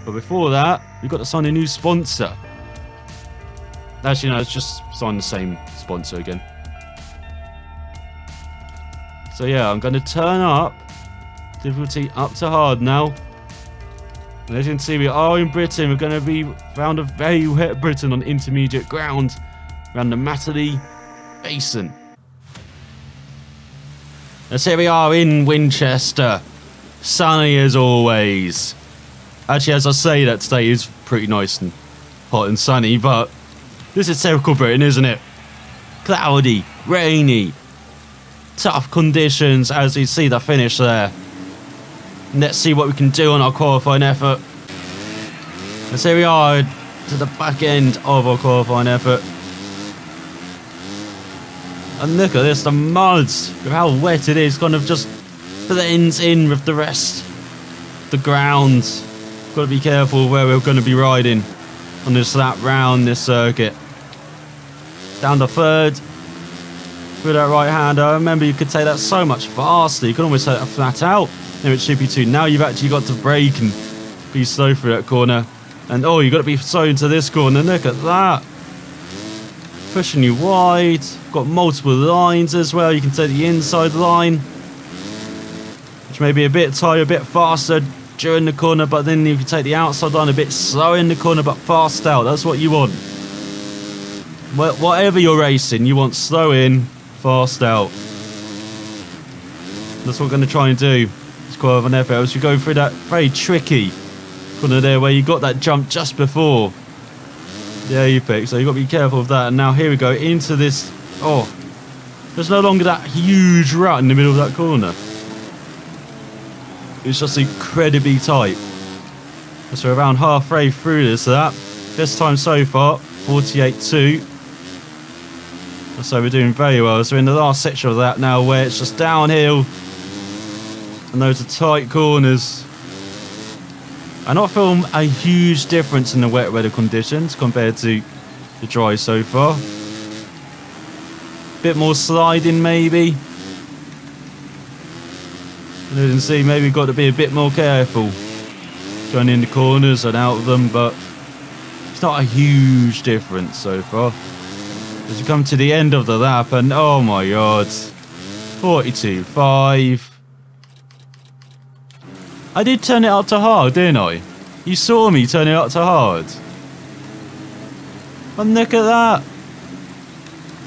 But before that, we've got to sign a new sponsor. Actually, no, let's just sign the same sponsor again. So yeah, I'm going to turn up difficulty up to hard now. And as you can see, we are in Britain. We're going to be around a very wet Britain on intermediate ground around the Matterley Basin. And so here we are in Winchester. Sunny as always. Actually, as I say that, today is pretty nice and hot and sunny, but this is typical Britain, isn't it? Cloudy, rainy, tough conditions as we see the finish there. Let's see what we can do on our qualifying effort. And so here we are to the back end of our qualifying effort. And look at this, the mud, with how wet it is, kind of just blends in with the rest of the ground. Got to be careful where we're going to be riding on this lap round this circuit. Down to third. Through that right hander. Remember, you could take that so much faster. You could almost take that flat out. MXGP3. Now you've actually got to brake and be slow through that corner. And oh, you've got to be slow into this corner. Look at that. Pushing you wide. Got multiple lines as well. You can take the inside line, which may be a bit tighter, a bit faster during the corner, but then you can take the outside line a bit slower in the corner, but fast out. That's what you want. Whatever you're racing, you want slow in, fast out. That's what we're going to try and do. It's quite of an effort as we go through that very tricky corner there where you got that jump just before the apex, so you've got to be careful of that. And now here we go into this. Oh, there's no longer that huge rut in the middle of that corner. It's just incredibly tight. So we're around halfway through this. Best time so far, 48.2. So we're doing very well. So we're in the last section of that now, where it's just downhill and those are tight corners. I not feel a huge difference in the wet weather conditions compared to the dry so far. Bit more sliding maybe. And you can see, maybe we've got to be a bit more careful going in the corners and out of them, but it's not a huge difference so far. As we come to the end of the lap, and oh my god, 42.5. I did turn it up to hard, didn't I? You saw me turn it up to hard. And look at that.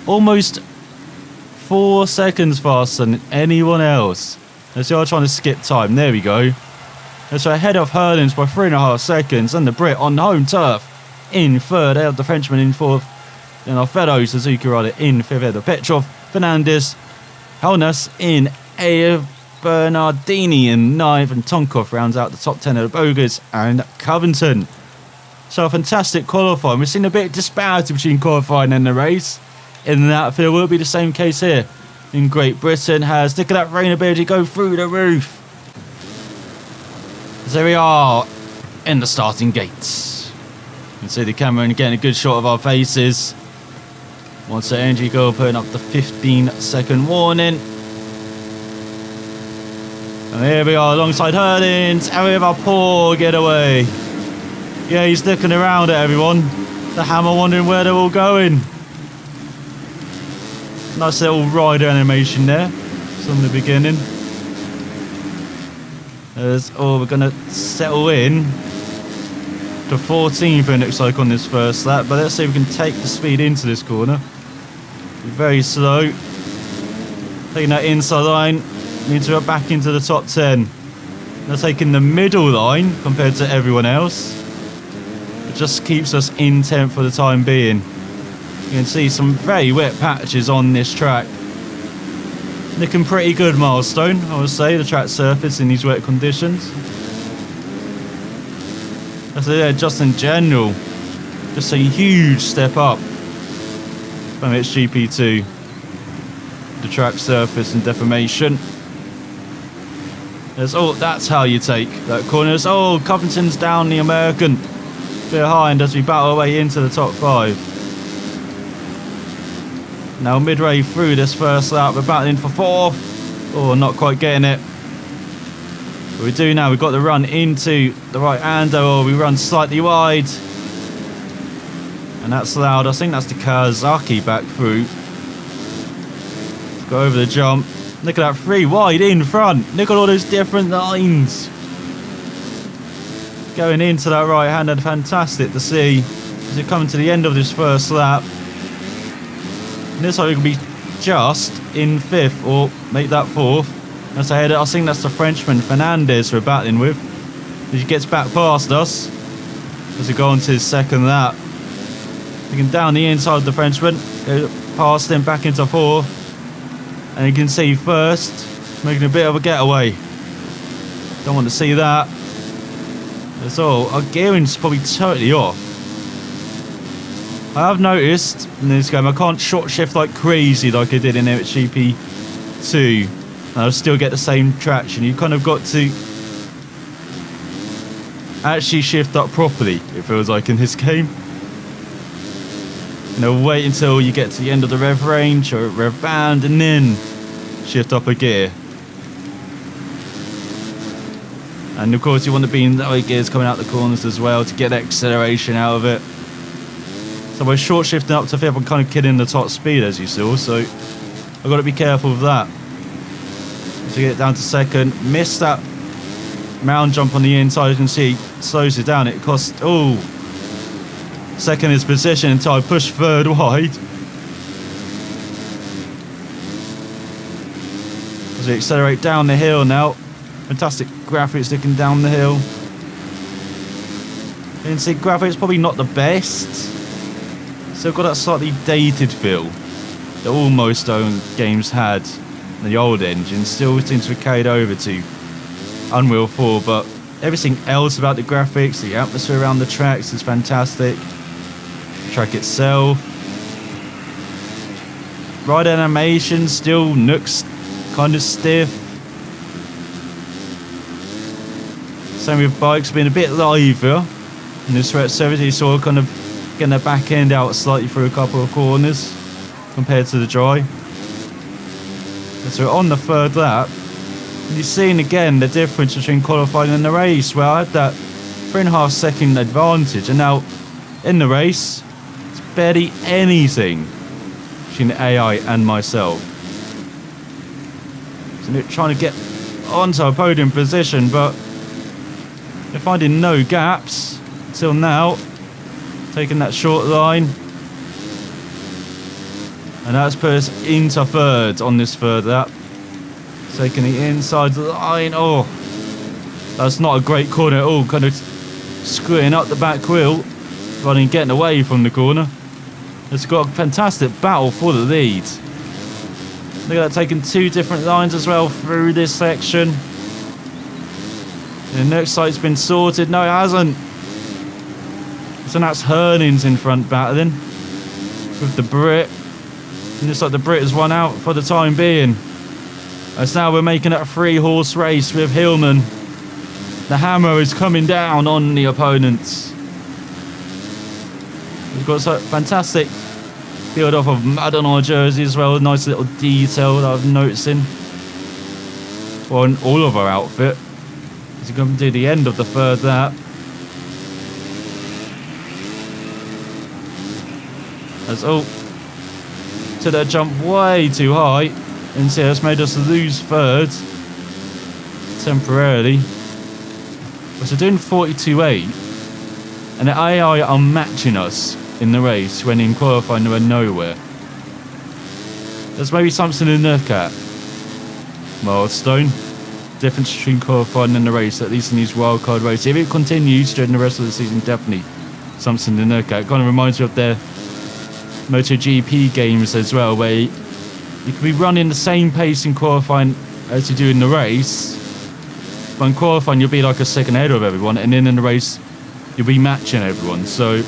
Almost 4 seconds faster than anyone else. As they are trying to skip time. There we go. And so ahead of Hurlins by 3.5 seconds. And the Brit on home turf in third. They have the Frenchman in fourth. And our fellow Suzuki rider in fifth. The Petrov, Fernandez, Helnas in eighth. Bernardini in ninth, and Tonkov rounds out the top 10 of the Bogas and Covington. So a fantastic qualifying. We've seen a bit of disparity between qualifying and the race. In that field will be the same case here in Great Britain. Has look at that rain ability go through the roof. So there we are in the starting gates. You can see the camera and getting a good shot of our faces. Once the energy go putting up the 15-second warning. And here we are alongside Hurlins, and we have our poor getaway. Yeah, he's looking around at everyone. The Hammer wondering where they're all going. Nice little rider animation there from the beginning. We're going to settle in to 14th, it looks like, on this first lap. But let's see if we can take the speed into this corner. Very slow. Taking that inside line. Means we're back into the top 10. Now taking the middle line compared to everyone else. It just keeps us in 10th for the time being. You can see some very wet patches on this track. Looking pretty good, Milestone, I would say, the track surface in these wet conditions. So yeah, just in general, just a huge step up from MXGP2. The track surface and deformation. That's how you take that corner. Oh, Covington's down the American behind as we battle our way into the top 5. Now midway through this first lap, we're battling for 4th. Oh, not quite getting it. What we do now, we've got the run into the right-hander, or we run slightly wide. And that's allowed, I think that's the Kawasaki back through. Go over the jump. Look at that, 3 wide in front. Look at all those different lines. Going into that right-hander, fantastic to see. As you're coming to the end of this first lap. And this time we can be just in 5th, or make that 4th. That's ahead. I think that's the Frenchman Fernandez we're battling with. He gets back past us as we go on to his second lap. We can down the inside of the Frenchman, go past him back into 4th. And you can see first, making a bit of a getaway. Don't want to see that. That's all. Our gearing's probably totally off. I have noticed in this game I can't short shift like crazy like I did in MXGP2. And I'll still get the same traction. You kind of got to actually shift up properly, it feels like, in this game. You know, wait until you get to the end of the rev range or rev band and then shift up a gear. And of course you want to be in the high gears coming out the corners as well to get acceleration out of it. So we're short shifting up to 5th, I'm kind of killing the top speed as you saw, so I've got to be careful of that. So you get down to 2nd, miss that mound jump on the inside, you can see it slows it down. It costs, oh, 2nd is position until I push 3rd wide. As we accelerate down the hill now. Fantastic graphics looking down the hill. You can see graphics probably not the best. Still got that slightly dated feel that all most own games had. The old engine still seems to be carried over to Unreal 4, but everything else about the graphics, the atmosphere around the tracks is fantastic. The track itself, ride animation still looks kind of stiff. Same with bikes being a bit livelier in this Ret 70, so kind of getting the back end out slightly through a couple of corners compared to the dry. So on the 3rd lap, you're seeing again the difference between qualifying and the race, where I had that 3.5 second advantage, and now in the race, it's barely anything between the AI and myself. So they're trying to get onto a podium position, but they're finding no gaps until now, taking that short line. And that's put us into 3rd on this 3rd lap. Taking the inside line. Oh, that's not a great corner at all. Kind of screwing up the back wheel, rather than getting away from the corner. It's got a fantastic battle for the lead. Look at that, taking 2 different lines as well through this section. And the next side's been sorted. No, it hasn't. So that's Hernings in front battling with the Brit. And looks like the Brit has won out for the time being. As now we're making it a 3-horse race with Hillman. The hammer is coming down on the opponents. We've got some fantastic field off of mud on our jersey as well. Nice little detail that I'm noticing. Well, on all of our outfit. As we come to the end of the 3rd lap. As to that jump way too high, and see that's made us lose 3rd temporarily. But we're doing 42.8, and the AI are matching us in the race when in qualifying they were nowhere. There's maybe something to look at. Milestone. Difference between qualifying and the race, at least in these wildcard races. If it continues during the rest of the season, definitely something to look at. It kind of reminds me of their MotoGP games as well, where you can be running the same pace in qualifying as you do in the race, but in qualifying you'll be like a second ahead of everyone, and then in the race you'll be matching everyone. So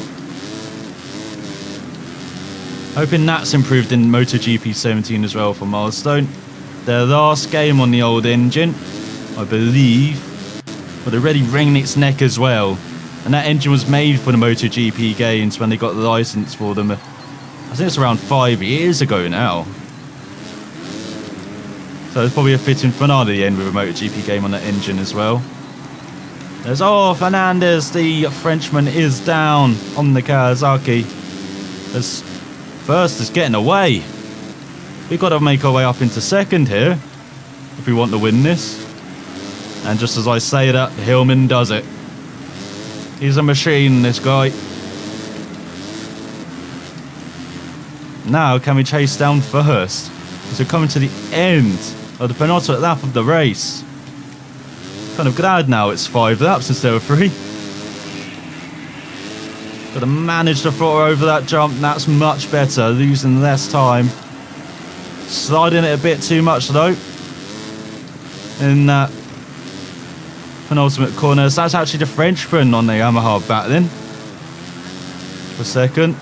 hoping that's improved in MotoGP 17 as well for Milestone. Their last game on the old engine, I believe, but they're already wringing its neck as well, and that engine was made for the MotoGP games when they got the license for them. I think it's around 5 years ago now. So So it's probably a fitting finale at the end with a MotoGP game on the engine as well. There's Fernandez, the Frenchman, is down on the Kawasaki. As first is getting away. We've got to make our way up into second here if we want to win this. And just as I say that, Hillman does it. He's a machine, this guy. Now, can we chase down first? So we're coming to the end of the penultimate lap of the race. Kind of glad now it's 5 laps instead of 3. Got to manage to throttle over that jump. That's much better, losing less time. Sliding it a bit too much though in that penultimate corner. So that's actually the Frenchman on the Yamaha battling for second.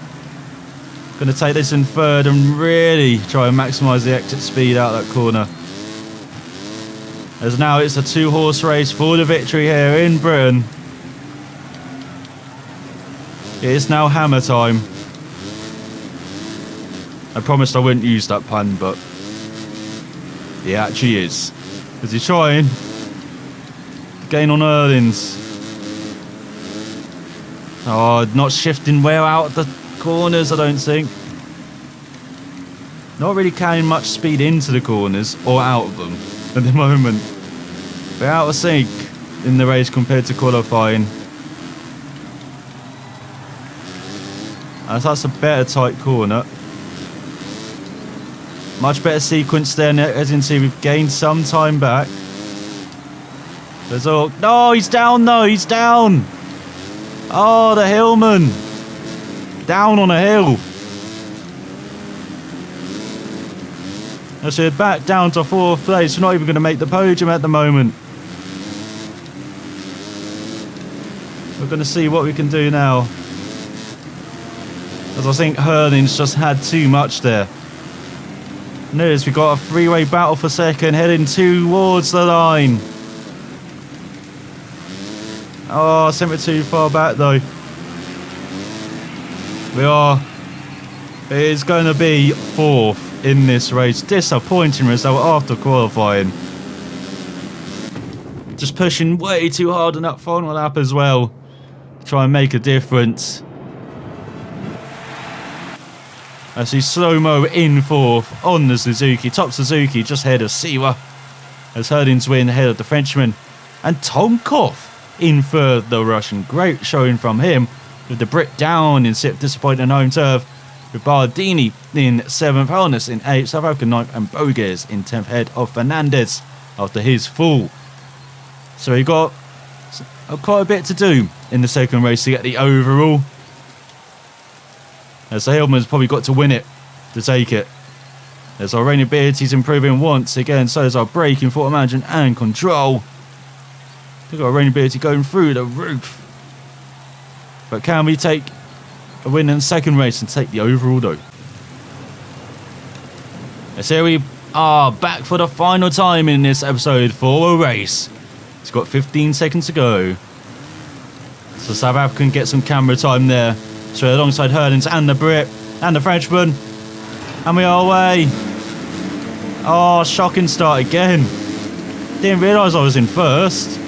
Going to take this in third and really try and maximise the exit speed out of that corner. As now it's a 2-horse race for the victory here in Britain. It is now hammer time. I promised I wouldn't use that pun, but it actually is. Because he's trying to gain on Erlings. Oh, not shifting well out the corners, I don't think. Not really carrying much speed into the corners or out of them at the moment. We're out of sync in the race compared to qualifying. As that's a better tight corner. Much better sequence there, as you can see we've gained some time back. There's all... No, he's down though, he's down! Oh, the Hillman! Down on a hill. As we're back down to 4th place, we're not even going to make the podium at the moment. We're going to see what we can do now. As I think Hurling's just had too much there. Notice we've got a 3-way battle for second, heading towards the line. Oh, sent it too far back though. It is going to be 4th in this race. Disappointing result after qualifying. Just pushing way too hard on that final lap as well. Try and make a difference. I see Slow-Mo in 4th on the Suzuki. Top Suzuki just ahead of Siwa. As Herding's win ahead of the Frenchman. And Tomkov in 3rd, the Russian. Great showing from him. With the Brit down in 6th, disappointing home turf. With Bardini in 7th, Holness in 8th, South African 9th, and Bogues in 10th, head of Fernandez after his fall. So he got quite a bit to do in the second race to get the overall. As Hillman's probably got to win it to take it. As our rain abilities improving once again, so is our braking, throttle management and control. We've got our rain ability going through the roof. But can we take a win in the second race and take the overall though? As here we are back for the final time in this episode for a race. It's got 15 seconds to go. So South African get some camera time there. So alongside Hurlings and the Brit and the Frenchman. And we are away. Oh, shocking start again. Didn't realise I was in first.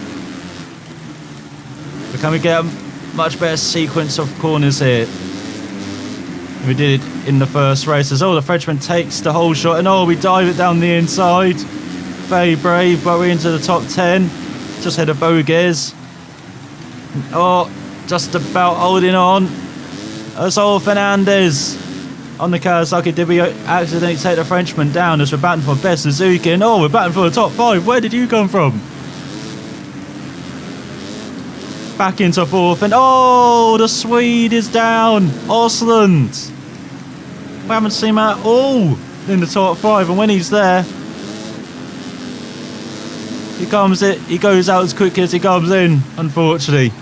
But can we get a much better sequence of corners here? We did it in the first race. As the Frenchman takes the whole shot and we dive it down the inside. Very brave, but we're into the top 10. Just ahead of Bogues. Just about holding on. That's Fernandez on the Kawasaki. Did we accidentally take the Frenchman down as we're batting for best Suzuki? And we're batting for the top 5. Where did you come from? Back into 4th. And the Swede is down. Osland. We haven't seen him at all in the top 5. And when he's there, he goes out as quickly as he comes in, unfortunately.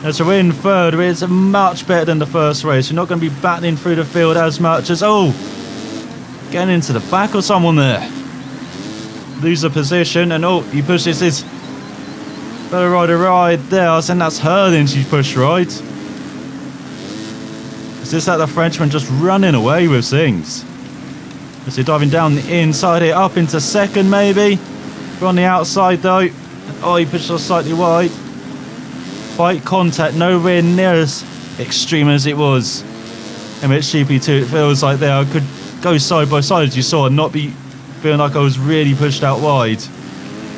As we're in 3rd, it's much better than the first race. You're not going to be battling through the field as much as, getting into the back of someone there. Lose the position, and he pushes his fellow rider right there. I think that's Hurlings he pushed right. Is this like the Frenchman just running away with things? As you're diving down the inside here, up into second maybe. We're on the outside though. Oh, he pushed us slightly wide. Bike contact nowhere near as extreme as it was. MXGP2, it feels like there I could go side by side as you saw and not be feeling like I was really pushed out wide.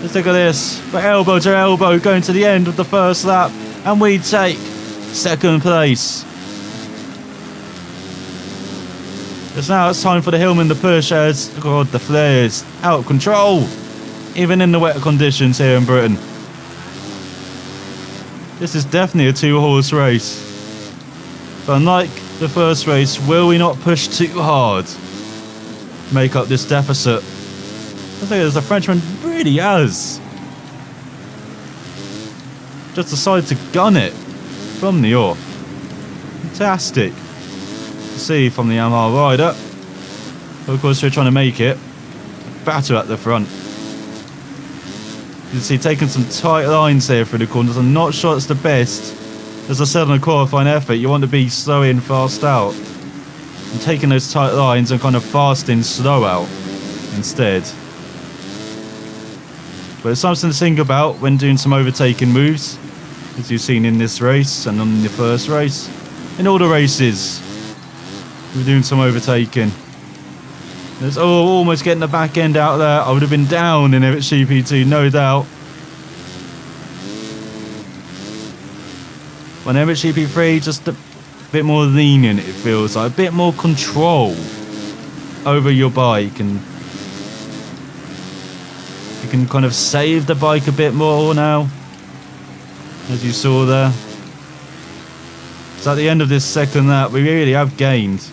Let's look at this. We're elbow to elbow going to the end of the first lap and we take second place. Now it's time for the Hillman to push as God, the flare is out of control. Even in the wet conditions here in Britain. This is definitely a 2-horse race. But unlike the first race, will we not push too hard to make up this deficit? I think as the Frenchman really has just decided to gun it from the off. Fantastic to see from the Yamaha rider. But of course we're trying to make it battle at the front. You can see taking some tight lines here through the corners. I'm not sure it's the best. As I said on the qualifying effort, you want to be slow in, fast out. And taking those tight lines and kind of fast in, slow out instead. But it's something to think about when doing some overtaking moves, as you've seen in this race and on the first race. In all the races, we're doing some overtaking. There's almost getting the back end out there. I would have been down in MXGP2, no doubt. When MXGP3, just a bit more lenient, it feels like. A bit more control over your bike. And you can kind of save the bike a bit more now, as you saw there. So at the end of this second lap, we really have gained.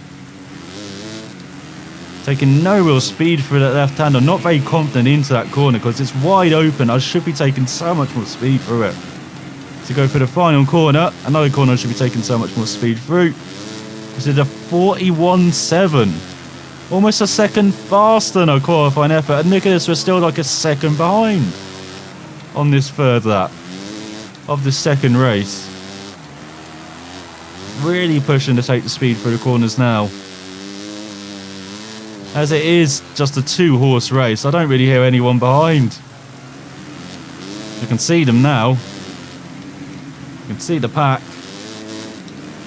Taking no real speed through that left hander, not very confident into that corner because it's wide open. I should be taking so much more speed through it. To go for the final corner, another corner I should be taking so much more speed through. This is a 41.7. Almost a second faster than our qualifying effort. And look at this, we're still like a second behind on this third lap of the second race. Really pushing to take the speed through the corners now. As it is just a 2-horse race, I don't really hear anyone behind. I can see them now. I can see the pack.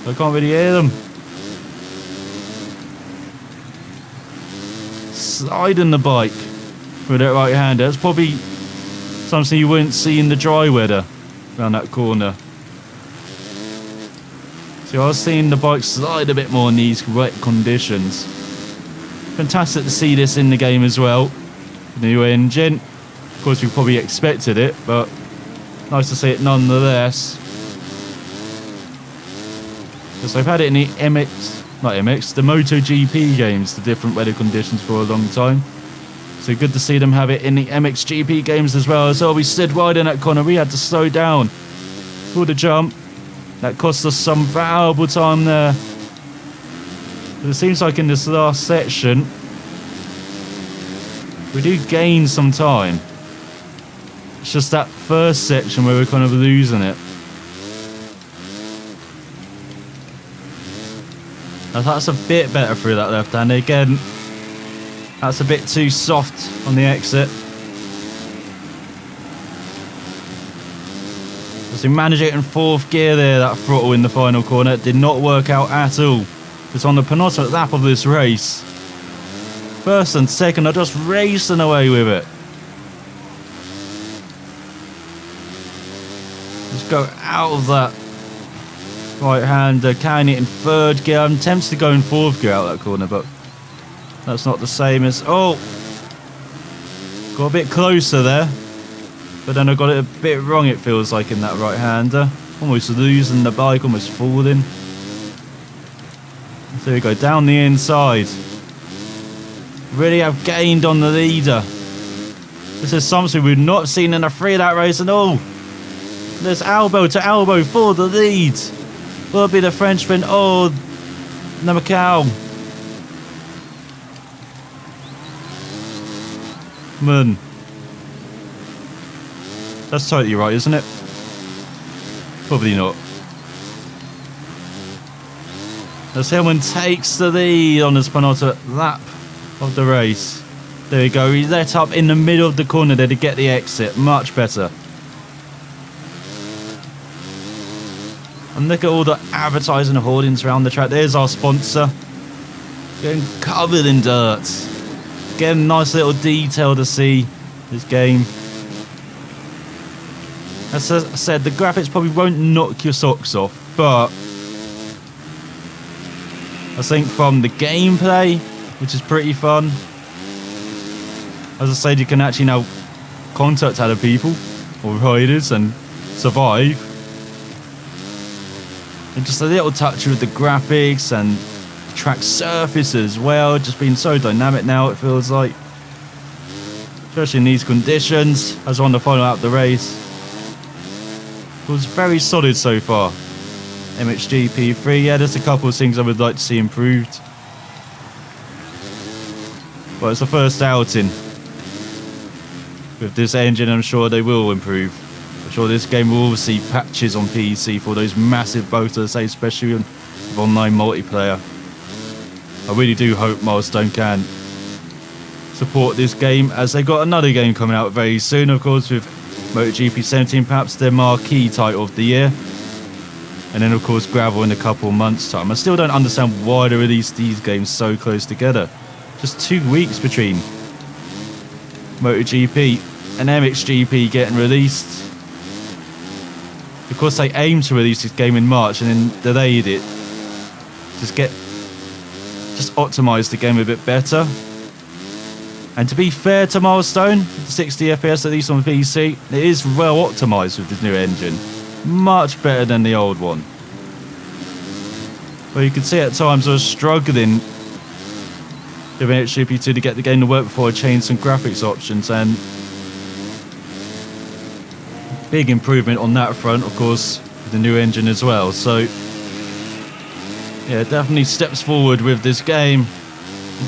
I can't really hear them. Sliding the bike with that right hander. That's probably something you wouldn't see in the dry weather around that corner. So I was seeing the bike slide a bit more in these wet conditions. Fantastic to see this in the game as well. New engine. Of course, we probably expected it, but nice to see it nonetheless. Because they've had it in the the MotoGP games, the different weather conditions for a long time. So good to see them have it in the MXGP games as well. So we slid wide in that corner. We had to slow down for the jump. That cost us some valuable time there. But it seems like in this last section, we do gain some time. It's just that first section where we're kind of losing it. Now that's a bit better through that left hand. Again, that's a bit too soft on the exit. So manage it in 4th gear there, that throttle in the final corner. It did not work out at all. It's on the penultimate lap of this race. First and second are just racing away with it. Just go out of that right hander, carrying it in 3rd gear. I'm tempted to go in 4th gear out of that corner, but that's not the same as... Oh! Got a bit closer there. But then I got it a bit wrong, it feels like, in that right hander. Almost losing the bike, almost falling. So we go down the inside. Really have gained on the leader. This is something we've not seen in a 3-lap race at all. There's elbow to elbow for the lead. Will it be the Frenchman or Namakau? Man. That's totally right, isn't it? Probably not. As Hillman takes the lead on his penultimate lap of the race. There we go. He let up in the middle of the corner there to get the exit. Much better. And look at all the advertising hoardings around the track. There's our sponsor. Getting covered in dirt. Getting a nice little detail to see this game. As I said, the graphics probably won't knock your socks off, but I think from the gameplay, which is pretty fun, as I said, you can actually now contact other people or riders and survive. And just a little touch with the graphics and the track surface as well, just being so dynamic now, it feels like. Especially in these conditions, as on the final out of the race. It was very solid so far. MXGP3, yeah, there's a couple of things I would like to see improved. But it's the first outing. With this engine, I'm sure they will improve. I'm sure this game will see patches on PC for those massive boats, especially with online multiplayer. I really do hope Milestone can support this game, as they got another game coming out very soon, of course, with MotoGP 17, perhaps their marquee title of the year. And then, of course, Gravel in a couple of months' time. I still don't understand why they released these games so close together. Just 2 weeks between MotoGP and MXGP getting released. Of course, they aimed to release this game in March and then delayed it. Just optimise the game a bit better. And to be fair to Milestone, 60 FPS at least on PC, it is well optimised with this new engine. Much better than the old one. But you can see at times I was struggling with MXGP2 to get the game to work before I changed some graphics options, and big improvement on that front, of course, with the new engine as well. So yeah, definitely steps forward with this game.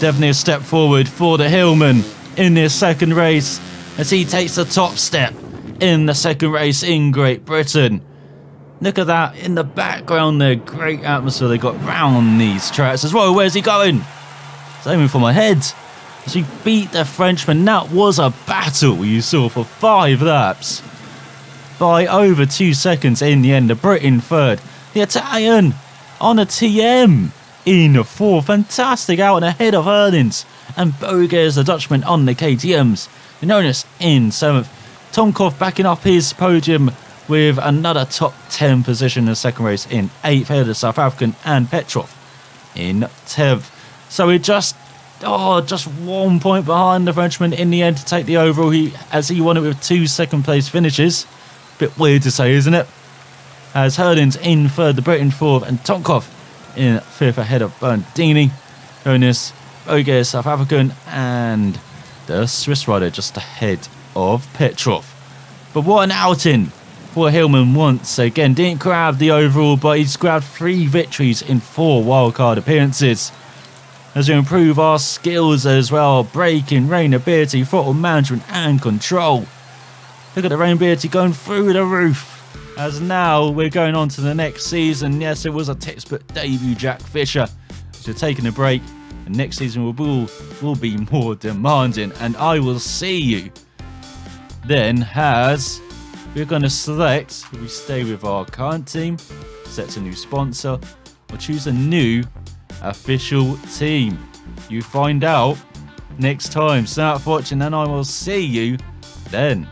Definitely a step forward for the Hillman in this second race, as he takes the top step in the second race in Great Britain. Look at that in the background there. Great atmosphere they got round these tracks as well. Where's he going? He's aiming for my head. As he beat the Frenchman. That was a battle you saw for 5 laps. By over 2 seconds in the end. The Brit in third. The Italian on a TM in the fourth. Fantastic out and ahead of Erlins. And Boges, the Dutchman, on the KTMs. Jonas in 7th. Tomkov backing up his podium with another top 10 position in the second race in 8th, ahead of the South African, and Petrov in 10th. So we're just 1 point behind the Frenchman in the end to take the overall, as he won it with 2 second place finishes. Bit weird to say, isn't it? As Herlins in 3rd, the Brit in 4th, and Tomkov in 5th ahead of Bernardini. Jonas, Boges, South African, and the Swiss rider just ahead of Petrov. But what an outing for Hillman once again. Didn't grab the overall, but he's grabbed 3 victories in 4 wildcard appearances. As we improve our skills as well, braking, rain ability, throttle management and control. Look at the rain ability going through the roof. As now we're going on to the next season. Yes, it was a textbook debut, Jack Fisher. So taking a break, and next season will be more demanding, and I will see you then, as we're going to select, will we stay with our current team, set a new sponsor, or choose a new official team? You find out next time. So out for watching, and I will see you then.